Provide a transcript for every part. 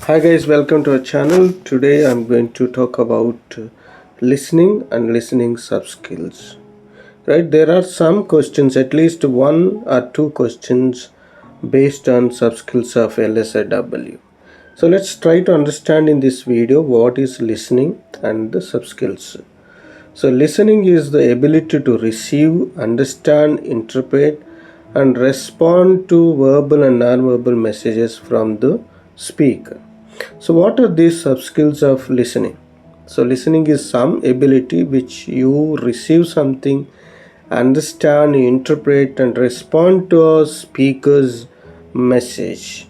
Hi guys, welcome to our channel. Today I'm going to talk about listening and listening sub skills. Right, there are some questions, at least one or two questions based on sub skills of LSRW. So let's try to understand in this video what is listening and the sub skills. So listening is the ability to receive, understand, interpret and respond to verbal and non-verbal messages from the speaker. So what are these sub skills of listening? So listening is some ability which you receive something, understand, interpret and respond to a speaker's message.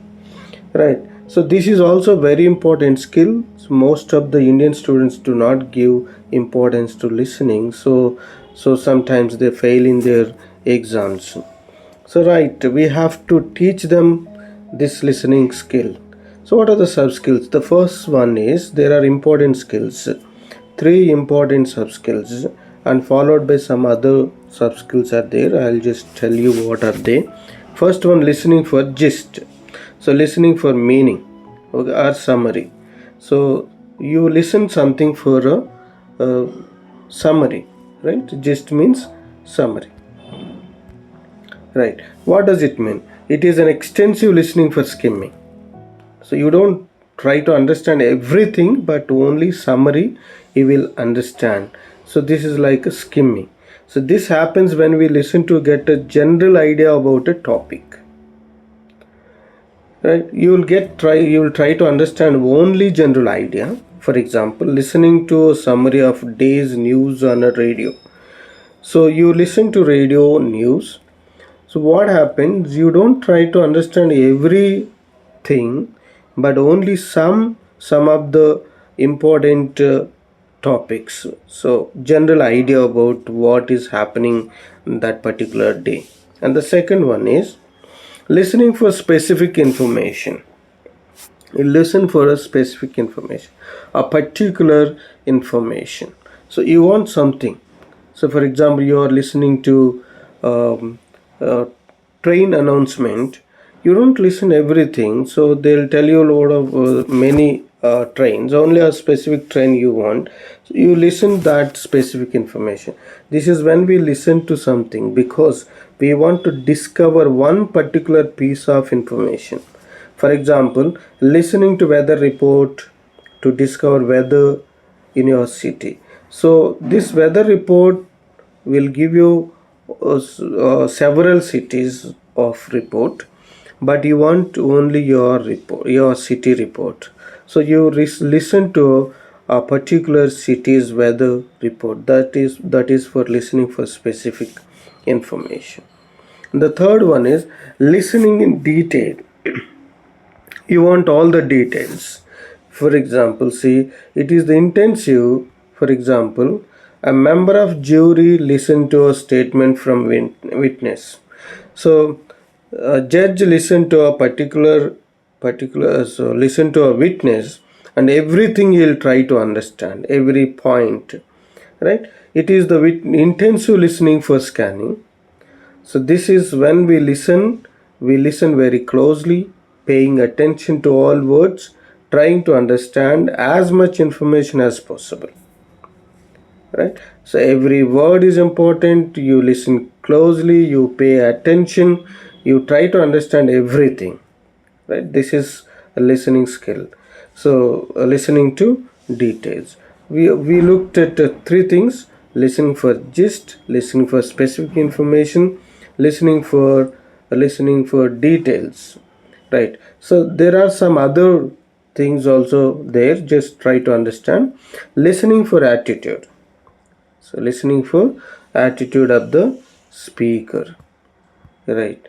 Right. So this is also very important skill. Most of the Indian students do not give importance to listening. So sometimes they fail in their exams. So right, we have to teach them this listening skill. So what are the sub skills? The first one is there are important skills, three important sub skills, and followed by some other sub skills are there. I'll just tell you what are they. First one, listening for gist. So listening for meaning or summary. So you listen something for a summary, right? Gist means summary. Right. What does it mean? It is an extensive listening for skimming. So you don't try to understand everything, but only summary you will understand. So this is like a skimming. So this happens when we listen to get a general idea about a topic. Right? You will try to understand only general idea. For example, listening to a summary of day's news on a radio. So you listen to radio news. So what happens? You don't try to understand everything, but only some of the important topics. So general idea about what is happening that particular day. And the second one is listening for specific information. You listen for a specific information, a particular information. So you want something. So for example, you are listening to train announcement. You don't listen everything, so they'll tell you a lot of many trains, only a specific train you want. So you listen that specific information. This is when we listen to something because we want to discover one particular piece of information. For example, listening to weather report to discover weather in your city. So this weather report will give you several cities of report, but you want only your report, your city report. So you listen to a particular city's weather report. That is for listening for specific information. The third one is listening in detail. You want all the details. For example, see, it is the intensive. For example, a member of jury listened to a statement from witness. So a judge listened to a listen to a witness, and everything he'll try to understand every point, right? It is the intensive listening for scanning. So this is when we listen very closely, paying attention to all words, trying to understand as much information as possible. Right? So every word is important. You listen closely, you pay attention, you try to understand everything. Right? This is a listening skill. So listening to details. We looked at three things: listening for gist, listening for specific information, listening for details. Right? So there are some other things also there. Just try to understand. Listening for attitude. So listening for attitude of the speaker. Right?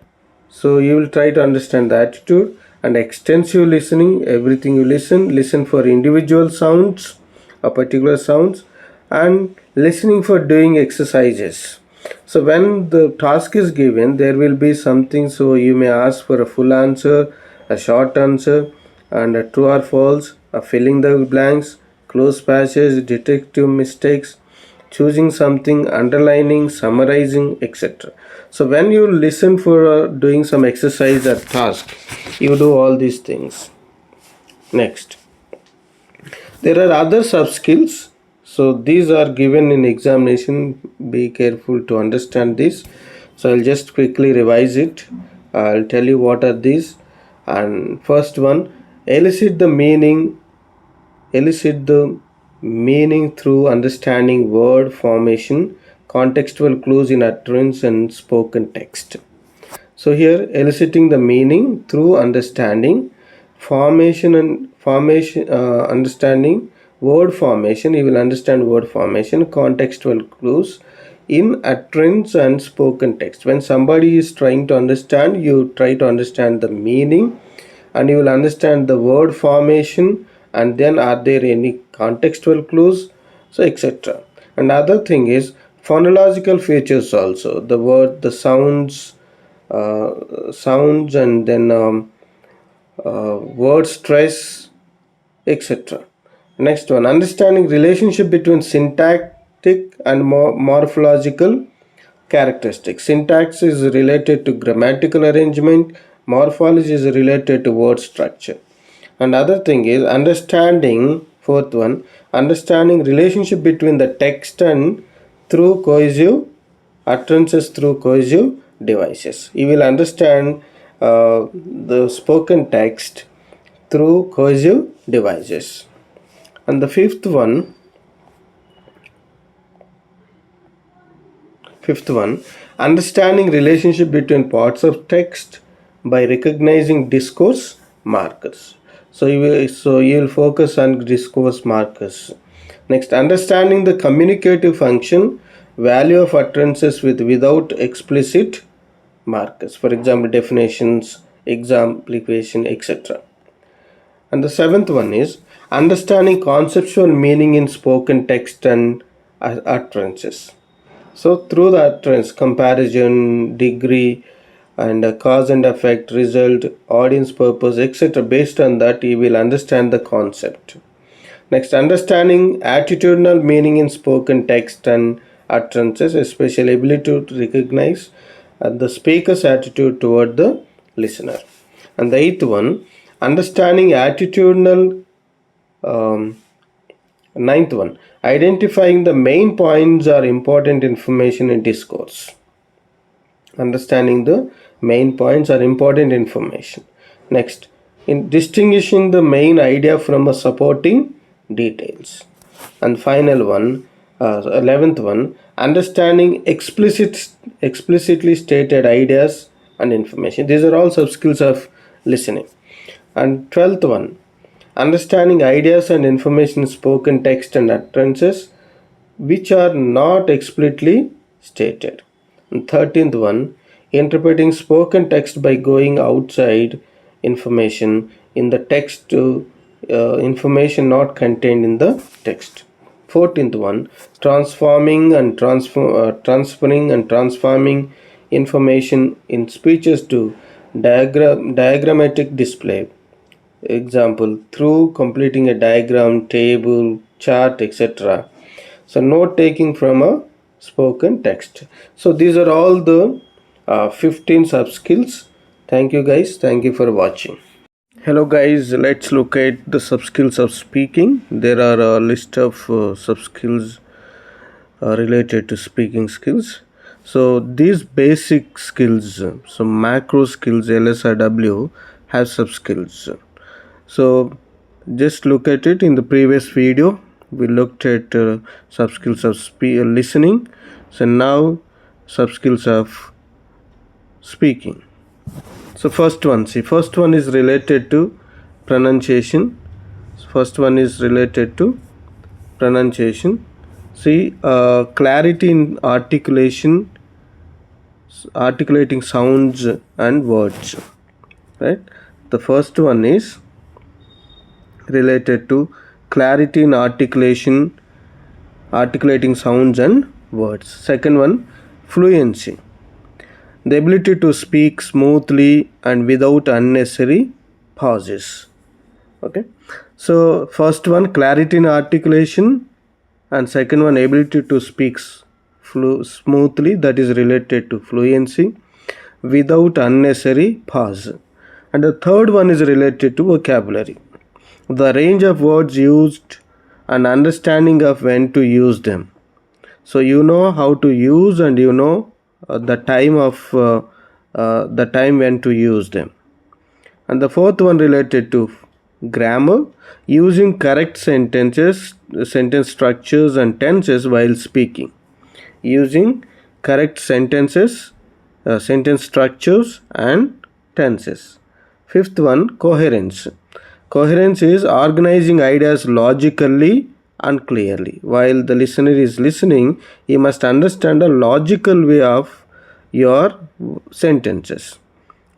So you will try to understand the attitude. And extensive listening, everything you listen for individual sounds, a particular sounds, and listening for doing exercises. So when the task is given, there will be something, so you may ask for a full answer, a short answer, and a true or false, a filling the blanks, close passage, detective mistakes, choosing something, underlining, summarizing, etc. So when you listen for doing some exercise or task, you do all these things. Next, there are other sub skills. So these are given in examination. Be careful to understand this. So I'll just quickly revise it. I'll tell you what are these. And first one, elicit the meaning. Elicit the meaning through understanding word formation, contextual clues in utterance and spoken text. So here, eliciting the meaning through understanding understanding word formation. You will understand word formation, contextual clues in utterance and spoken text. When somebody is trying to understand, you try to understand the meaning, and you will understand the word formation, and then are there any contextual clues, so etc. Another thing is phonological features also, the word, the sounds, and then word stress, etc. Next one, understanding relationship between syntactic and morphological characteristics. Syntax is related to grammatical arrangement, morphology is related to word structure. And other thing is understanding, fourth one, understanding relationship between the text and through cohesive utterances through cohesive devices. You will understand the spoken text through cohesive devices. And the fifth one, understanding relationship between parts of text by recognizing discourse markers. So you will focus on discourse markers. Next, understanding the communicative function, value of utterances without explicit markers. For example, definitions, exemplification, etc. And the seventh one is understanding conceptual meaning in spoken text and utterances. So through the utterance, comparison, degree, and cause and effect, result, audience purpose, etc. Based on that, you will understand the concept. Next, understanding attitudinal meaning in spoken text and utterances, especially ability to recognize the speaker's attitude toward the listener. And the eighth one, understanding attitudinal. Ninth one, identifying the main points or important information in discourse. Understanding the main points or important information. Next, in distinguishing the main idea from a supporting details. And final one, 11th one, understanding explicitly stated ideas and information. These are all sub skills of listening. And 12th one, understanding ideas and information spoken text and utterances which are not explicitly stated. And 13th one, interpreting spoken text by going outside information in the text to information not contained in the text. 14th one, transferring and transforming information in speeches to diagrammatic display. Example, through completing a diagram, table, chart, etc. So note taking from a spoken text. So these are all the 15 sub skills. Thank you guys. Thank you for watching. Hello guys, let's look at the sub skills of speaking. There are a list of sub skills related to speaking skills. So these basic skills, so macro skills, LSRW, have sub skills. So just look at it. In the previous video we looked at sub skills of listening. So now sub skills of speaking. So first one is related to pronunciation. See, clarity in articulating sounds and words, right? The first one is related to clarity in articulating sounds and words. Second one, fluency, the ability to speak smoothly and without unnecessary pauses. Okay, so first one, clarity in articulation, and second one, ability to speak smoothly, that is related to fluency, without unnecessary pause. And the third one is related to vocabulary, the range of words used, and understanding of when to use them. So you know how to use, and you know the time when to use them. And the fourth one related to grammar, using correct sentences, sentence structures and tenses while speaking. Using correct sentences, sentence structures and tenses. Fifth one, coherence. Coherence is organizing ideas logically and clearly. While the listener is listening, he must understand a logical way of your sentences.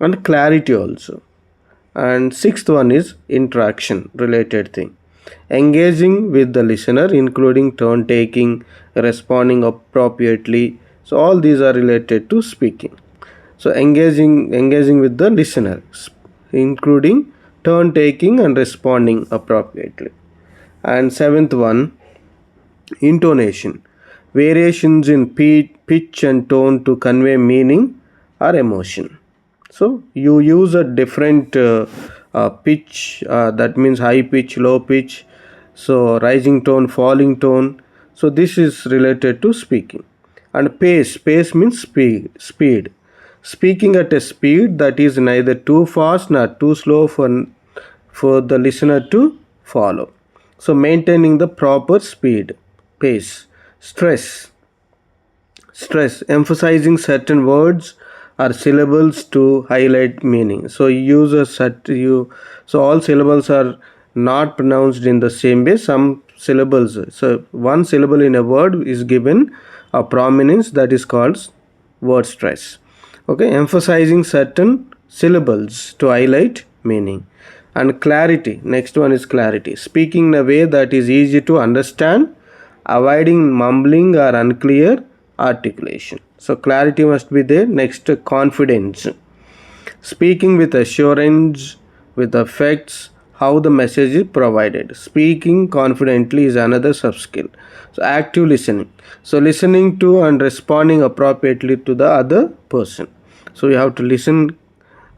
And clarity also. And sixth one is interaction related thing, engaging with the listener, including turn taking, responding appropriately. So all these are related to speaking. So engaging with the listener, including turn taking and responding appropriately. And seventh one, intonation, variations in pitch and tone to convey meaning or emotion. So you use a different pitch, that means high pitch, low pitch, so rising tone, falling tone. So this is related to speaking. And pace means speed, speaking at a speed that is neither too fast nor too slow for the listener to follow. So maintaining the proper speed, pace. Stress, emphasizing certain words or syllables to highlight meaning. So you use a so all syllables are not pronounced in the same way. Some syllables, so one syllable in a word is given a prominence, that is called word stress. Okay, emphasizing certain syllables to highlight meaning. And clarity, next one is clarity, speaking in a way that is easy to understand, avoiding mumbling or unclear articulation. So clarity must be there. Next, confidence, speaking with assurance, with effects, how the message is provided. Speaking confidently is another sub skill. So active listening, so listening to and responding appropriately to the other person. So you have to listen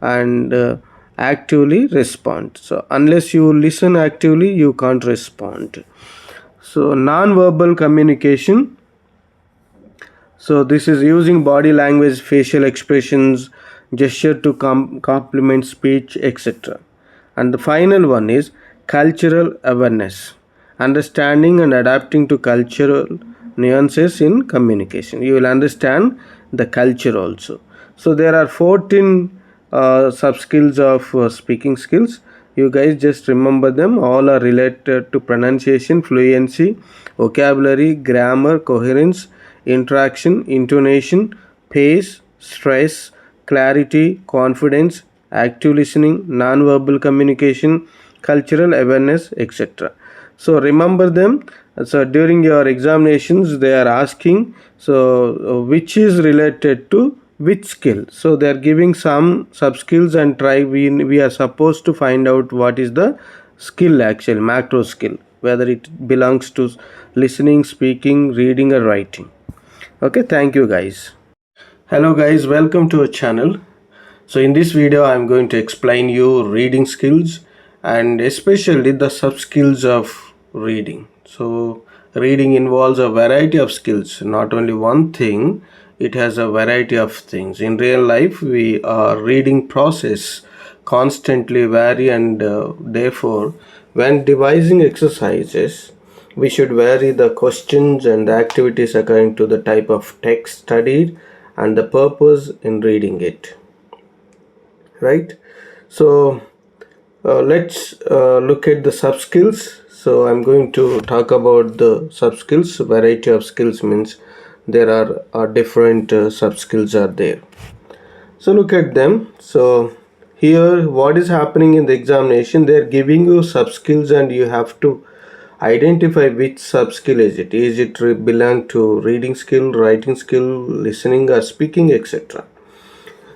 and actively respond. So unless you listen actively, you can't respond. So non-verbal communication, so this is using body language, facial expressions, gesture to complement speech, etc. And the final one is cultural awareness, understanding and adapting to cultural nuances in communication. You will understand the culture also. So there are 14 sub skills of speaking skills. You guys just remember them. All are related to pronunciation, fluency, vocabulary, grammar, coherence, interaction, intonation, pace, stress, clarity, confidence, active listening, non-verbal communication, cultural awareness, etc. So remember them. So during your examinations they are asking, so which is related to which skill. So they are giving some sub skills, and we are supposed to find out what is the skill, actual macro skill, whether it belongs to listening, speaking, reading or writing. Okay, thank you guys. Hello guys, welcome to our channel. So in this video I'm going to explain you reading skills, and especially the sub skills of reading. So reading involves a variety of skills, not only one thing. It has a variety of things. In real life our reading process constantly vary, and therefore when devising exercises we should vary the questions and the activities according to the type of text studied and the purpose in reading it, right? So let's look at the sub skills. So I'm going to talk about the sub skills. Variety of skills means there are different sub skills are there. So look at them. So here what is happening in the examination, they are giving you sub skills and you have to identify which sub skill is it. Is it belong to reading skill, writing skill, listening or speaking, etc.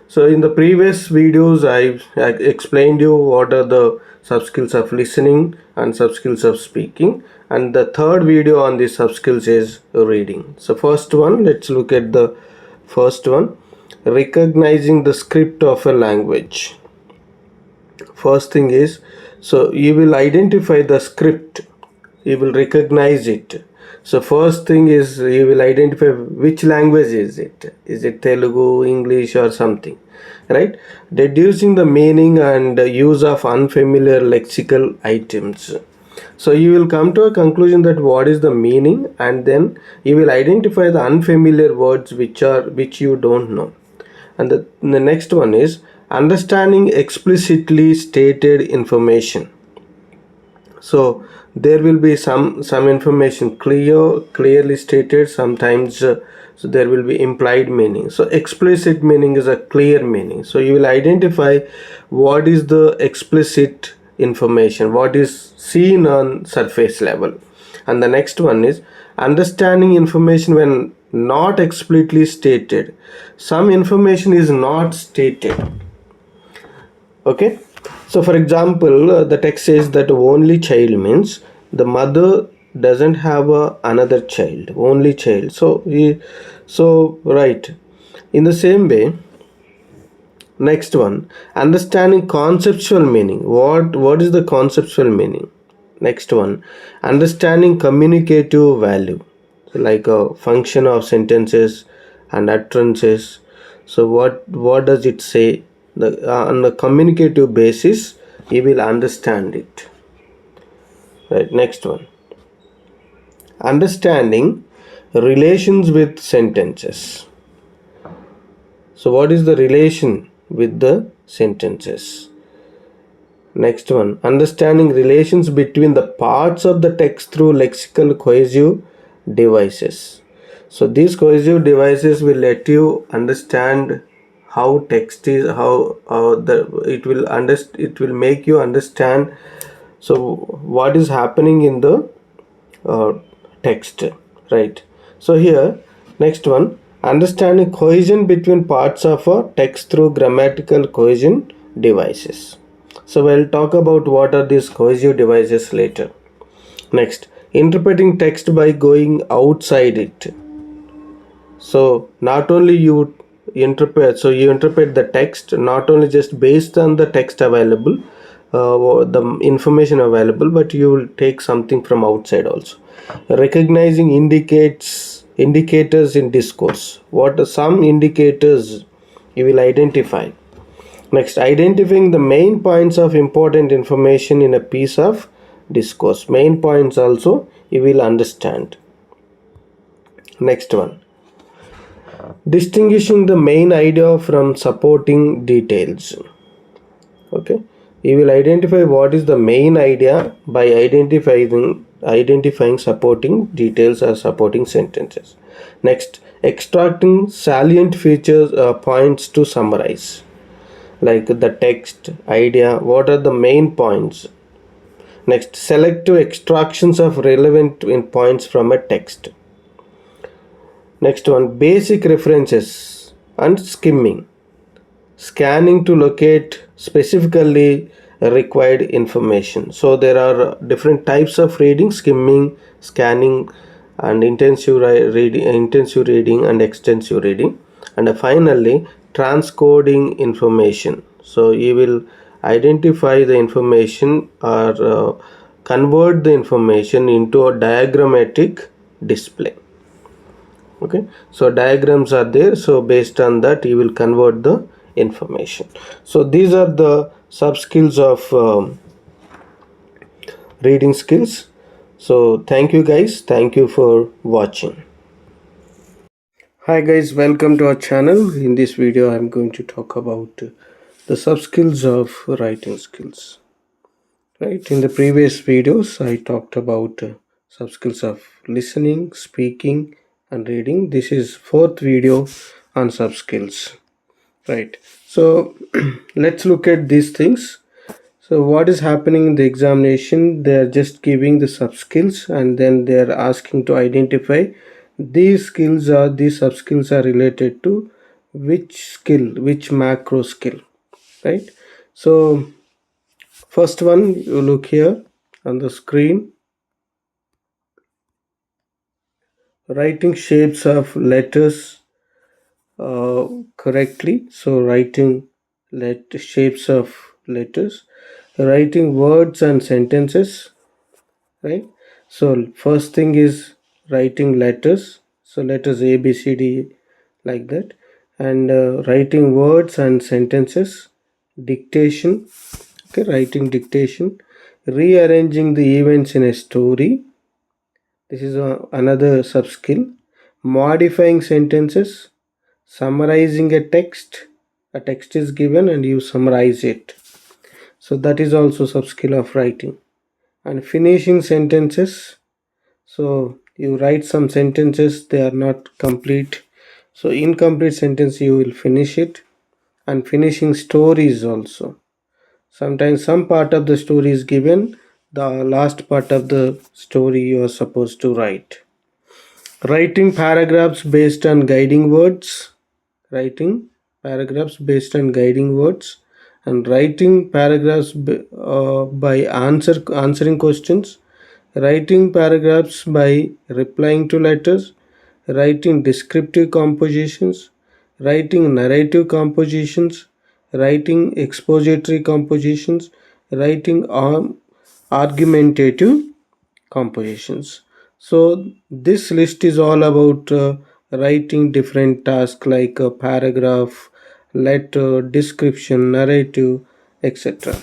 So in the previous videos I explained you what are the sub skills of listening and sub skills of speaking, and the third video on these sub skills is reading. So first one, let's look at the first one, recognizing the script of a language. First thing is, So you will identify the script, you will recognize it. So first thing is you will identify which language is it. Is it Telugu, English, or something, right? Deducing the meaning and use of unfamiliar lexical items. So you will come to a conclusion that what is the meaning, and then you will identify the unfamiliar words which you don't know. And the next one is understanding explicitly stated information. So there will be some information clearly stated. Sometimes so there will be implied meaning. So explicit meaning is a clear meaning. So you will identify what is the explicit information, what is seen on surface level. And the next one is understanding information when not explicitly stated. Some information is not stated. Okay, so for example, the text says that only child means the mother doesn't have another child, only child. So right, in the same way. Next one, understanding conceptual meaning. What is the conceptual meaning? Next one, understanding communicative value. So like a function of sentences and utterances. So what does it say? On the communicative basis, you will understand it. Right. Next one, understanding relations with sentences. So what is the relation with the sentences? Next one, understanding relations between the parts of the text through lexical cohesive devices. So these cohesive devices will let you understand how text is, how the it will make you understand. So what is happening in the uh, text, right? So here, next one, understanding cohesion between parts of a text through grammatical cohesion devices. So we'll talk about what are these cohesive devices later. Next, interpreting text by going outside it. So not only you interpret the text not only just based on the text available, the information available, but you will take something from outside also. Recognizing indicators in discourse. What are some indicators you will identify? Next, identifying the main points of important information in a piece of discourse. Main points also you will understand. Next one, distinguishing the main idea from supporting details. Okay, you will identify what is the main idea by identifying supporting details or supporting sentences. Next, extracting salient features points to summarize, like the text idea, what are the main points. Next, selective extractions of relevant points from a text. Next one, basic references and skimming, scanning to locate specifically required information. So there are different types of reading: skimming, scanning, and intensive reading and extensive reading. And finally, transcoding information. So you will identify the information or convert the information into a diagrammatic display. Okay, so diagrams are there, so based on that you will convert the information. So these are the sub skills of reading skills. So thank you guys, thank you for watching. Hi guys, welcome to our channel. In this video I'm going to talk about the sub skills of writing skills. Right, in the previous videos I talked about sub skills of listening, speaking, and reading. This is fourth video on sub skills. Right, so let's look at these things. So what is happening in the examination? They're just giving the sub skills and then they're asking to identify these sub skills are related to which skill, which macro skill, right? So first one, you look here on the screen, writing shapes of letters correctly. So writing shapes of letters, writing words and sentences, right? So first thing is writing letters, so letters A B C D, like that. And writing words and sentences, dictation, okay, writing dictation, rearranging the events in a story, this is another sub skill, modifying sentences, summarizing a text is given and you summarize it, so that is also sub skill of writing. And finishing sentences, so you write some sentences, they are not complete, so incomplete sentence you will finish it. And finishing stories also, sometimes some part of the story is given, the last part of the story you are supposed to write. Writing paragraphs based on guiding words, writing paragraphs based on guiding words. And writing paragraphs by answering questions, writing paragraphs by replying to letters, writing descriptive compositions, writing narrative compositions, writing expository compositions, writing argumentative compositions. So this list is all about writing different tasks like a paragraph, letter, description, narrative, etc.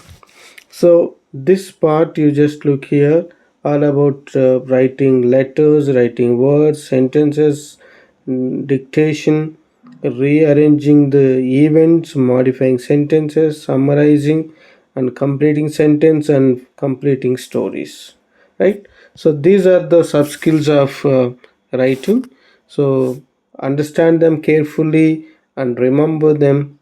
So this part you just look here, all about writing letters, writing words, sentences, dictation, rearranging the events, modifying sentences, summarizing and completing sentence and completing stories, right? So these are the sub skills of writing. So understand them carefully and remember them,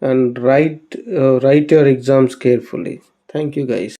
and write your exams carefully. Thank you guys.